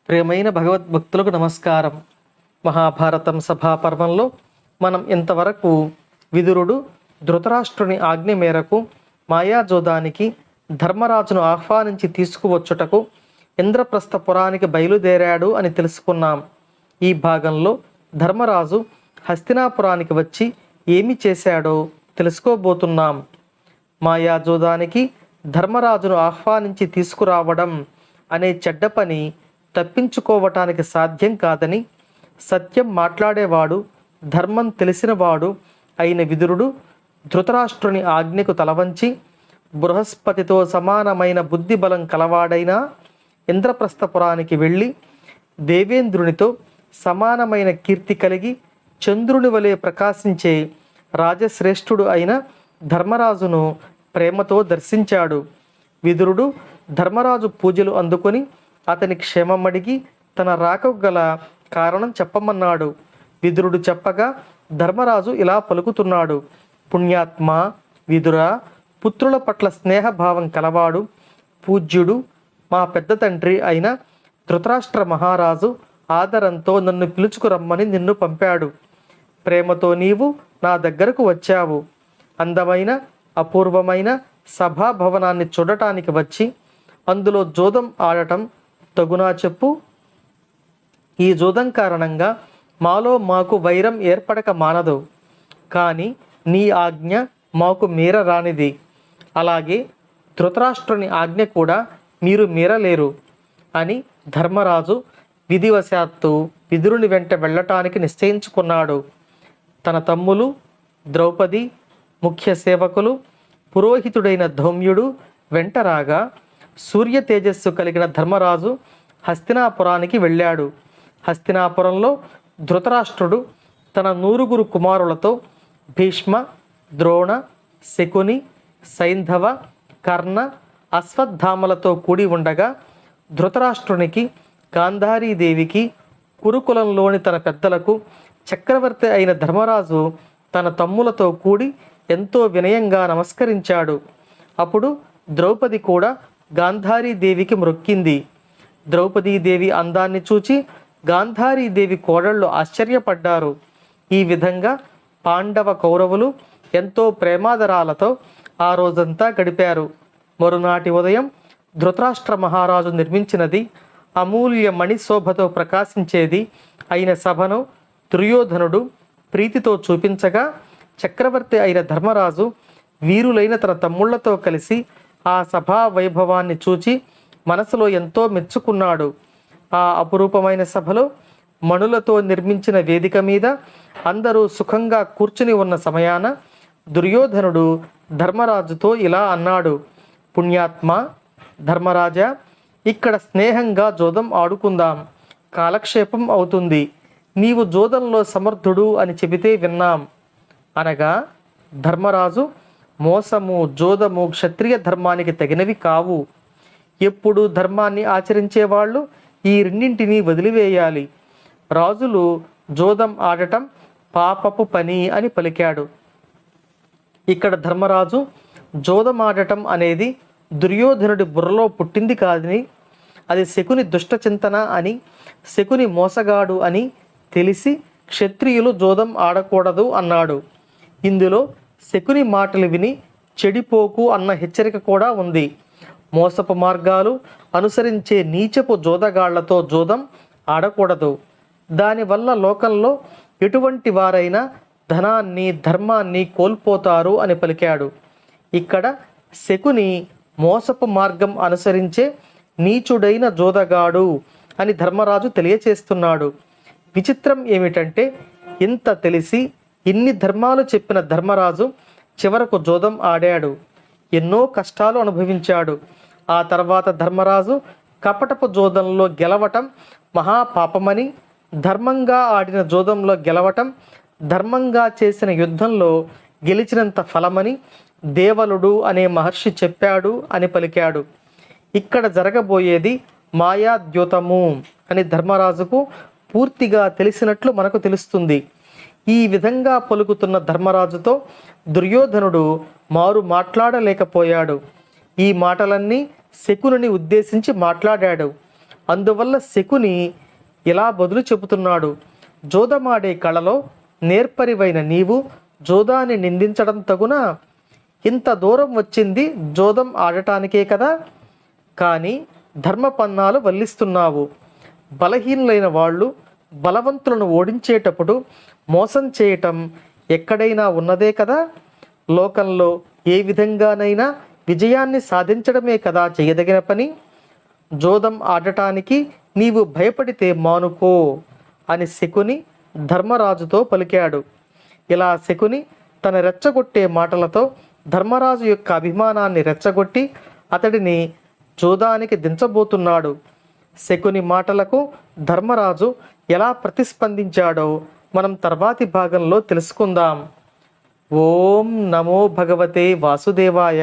ప్రియమైన భగవద్భక్తులకు నమస్కారం. మహాభారతం సభాపర్వంలో మనం ఇంతవరకు విదురుడు ధృతరాష్ట్రుని ఆజ్ఞ మేరకు మాయాజోదానికి ధర్మరాజును ఆహ్వానించి తీసుకువచ్చుటకు ఇంద్రప్రస్థపురానికి బయలుదేరాడు అని తెలుసుకున్నాం. ఈ భాగంలో ధర్మరాజు హస్తినాపురానికి వచ్చి ఏమి చేశాడో తెలుసుకోబోతున్నాం. మాయాజోదానికి ధర్మరాజును ఆహ్వానించి తీసుకురావడం అనే చెడ్డ పని తప్పించుకోవటానికి సాధ్యం కాదని సత్యం మాట్లాడేవాడు, ధర్మం తెలిసినవాడు అయిన విదురుడు ధృతరాష్ట్రుని ఆజ్ఞకు తలవంచి బృహస్పతితో సమానమైన బుద్ధిబలం కలవాడైన ఇంద్రప్రస్థపురానికి వెళ్ళి దేవేంద్రునితో సమానమైన కీర్తి కలిగి చంద్రుని వలె ప్రకాశించే రాజశ్రేష్ఠుడు అయిన ధర్మరాజును ప్రేమతో దర్శించాడు. విదురుడు ధర్మరాజు పూజలు అందుకొని అతని క్షేమం అడిగి తన రాకకు గల కారణం చెప్పమన్నాడు. విదురుడు చెప్పగా ధర్మరాజు ఇలా పలుకుతున్నాడు: పుణ్యాత్మ విదుర, పుత్రుల పట్ల స్నేహభావం కలవాడు, పూజ్యుడు, మా పెద్ద తండ్రి అయిన ధృతరాష్ట్ర మహారాజు ఆదరంతో నన్ను పిలుచుకురమ్మని నిన్ను పంపాడు. ప్రేమతో నీవు నా దగ్గరకు వచ్చావు. అందమైన అపూర్వమైన సభాభవనాన్ని చూడటానికి వచ్చి అందులో జోదం ఆడటం తగునా చెప్పు. ఈ జోదం కారణంగా మాలో మాకు వైరం ఏర్పడక మానదు. కానీ నీ ఆజ్ఞ మాకు మీరరానిది. అలాగే ధృతరాష్ట్రుని ఆజ్ఞ కూడా మీరు మీరలేరు అని ధర్మరాజు విధివశాత్తు విదురుని వెంట వెళ్ళటానికి నిశ్చయించుకున్నాడు. తన తమ్ములు ద్రౌపది, ముఖ్య సేవకులు, పురోహితుడైన ధౌమ్యుడు వెంట రాగా సూర్య తేజస్సు కలిగిన ధర్మరాజు హస్తినాపురానికి వెళ్ళాడు. హస్తినాపురంలో ధృతరాష్ట్రుడు తన 100 కుమారులతో భీష్మ, ద్రోణ, శకుని, సైంధవ, కర్ణ, అశ్వత్థామలతో కూడి ఉండగా ధృతరాష్ట్రునికి, గాంధారీదేవికి, కురుకులంలోని తన పెద్దలకు చక్రవర్తి అయిన ధర్మరాజు తన తమ్ములతో కూడి ఎంతో వినయంగా నమస్కరించాడు. అప్పుడు ద్రౌపది కూడా గాంధారీదేవికి మ్రొక్కింది. ద్రౌపదీదేవి అందాన్ని చూచి గాంధారీదేవి కోడళ్ళు ఆశ్చర్యపడ్డారు. ఈ విధంగా పాండవ కౌరవులు ఎంతో ప్రేమాదరాలతో ఆ రోజంతా గడిపారు. మరునాటి ఉదయం ధృతరాష్ట్ర మహారాజు నిర్మించినది అమూల్య మణిశోభతో ప్రకాశించేది అయిన సభను దుర్యోధనుడు ప్రీతితో చూపించగా చక్రవర్తి అయిన ధర్మరాజు వీరులైన తన తమ్ముళ్లతో కలిసి ఆ సభా వైభవాన్ని చూచి మనసులో ఎంతో మెచ్చుకున్నాడు. ఆ అపురూపమైన సభలో మణులతో నిర్మించిన వేదిక మీద అందరూ సుఖంగా కూర్చుని ఉన్న సమయాన దుర్యోధనుడు ధర్మరాజుతో ఇలా అన్నాడు: పుణ్యాత్మ ధర్మరాజా, ఇక్కడ స్నేహంగా జోదం ఆడుకుందాం, కాలక్షేపం అవుతుంది. నీవు జోదంలో సమర్థుడు అని చెబితే విన్నాం. అనగా ధర్మరాజు, మోసము, జోదము క్షత్రియ ధర్మానికి తగినవి కావు. ఎప్పుడు ధర్మాన్ని ఆచరించేవాళ్ళు ఈ రెండింటినీ వదిలివేయాలి. రాజులు జోదం ఆడటం పాపపు పని అని పలికాడు. ఇక్కడ ధర్మరాజు జోదం ఆడటం అనేది దుర్యోధనుడి బుర్రలో పుట్టింది కాదని, అది శకుని దుష్టచింతన అని, శకుని మోసగాడు అని తెలిసి క్షత్రియులు జోదం ఆడకూడదు అన్నాడు. ఇందులో శకుని మాటలు విని చెడిపోకు అన్న హెచ్చరిక కూడా ఉంది. మోసపు మార్గాలు అనుసరించే నీచపు జోదగాళ్లతో జోదం ఆడకూడదు. దానివల్ల లోకంలో ఎటువంటి వారైనా ధనాన్ని, ధర్మాన్ని కోల్పోతారు అని పలికాడు. ఇక్కడ శకుని మోసపు మార్గం అనుసరించే నీచుడైన జోదగాడు అని ధర్మరాజు తెలియచేస్తున్నాడు. విచిత్రం ఏమిటంటే ఇంత తెలిసి ఇన్ని ధర్మాలు చెప్పిన ధర్మరాజు చివరకు జోదం ఆడాడు. ఎన్నో కష్టాలు అనుభవించాడు. ఆ తర్వాత ధర్మరాజు కపటపు జోదంలో గెలవటం మహాపాపమని, ధర్మంగా ఆడిన జోదంలో గెలవటం ధర్మంగా చేసిన యుద్ధంలో గెలిచినంత ఫలమని దేవలుడు అనే మహర్షి చెప్పాడు అని పలికాడు. ఇక్కడ జరగబోయేది మాయాద్యూతము అని ధర్మరాజుకు పూర్తిగా తెలిసినట్లు మనకు తెలుస్తుంది. ఈ విధంగా పలుకుతున్న ధర్మరాజుతో దుర్యోధనుడు మారు మాట్లాడలేకపోయాడు. ఈ మాటలన్నీ శకునుని ఉద్దేశించి మాట్లాడాడు. అందువల్ల శకుని ఇలా బదులు చెబుతున్నాడు: జోదమాడే కళలో నేర్పరివైన నీవు జోదాన్ని నిందించడం తగునా? ఇంత దూరం వచ్చింది జోదం ఆడటానికే కదా, కానీ ధర్మపన్నాలు వల్లిస్తున్నావు. బలహీనులైన వాళ్ళు బలవంతులను ఓడించేటప్పుడు మోసం చేయటం ఎక్కడైనా ఉన్నదే కదా. లోకంలో ఏ విధంగానైనా విజయాన్ని సాధించడమే కదా చేయదగిన పని. జోదం ఆడటానికి నీవు భయపడితే మానుకో అని శకుని ధర్మరాజుతో పలికాడు. ఇలా శకుని తన రెచ్చగొట్టే మాటలతో ధర్మరాజు యొక్క అభిమానాన్ని రెచ్చగొట్టి అతడిని జోదానికి దించబోతున్నాడు. శకుని మాటలకు ధర్మరాజు ఎలా ప్రతిస్పందించాడో మనం తర్వాతి భాగంలో తెలుసుకుందాం. ఓం నమో భగవతే వాసుదేవాయ.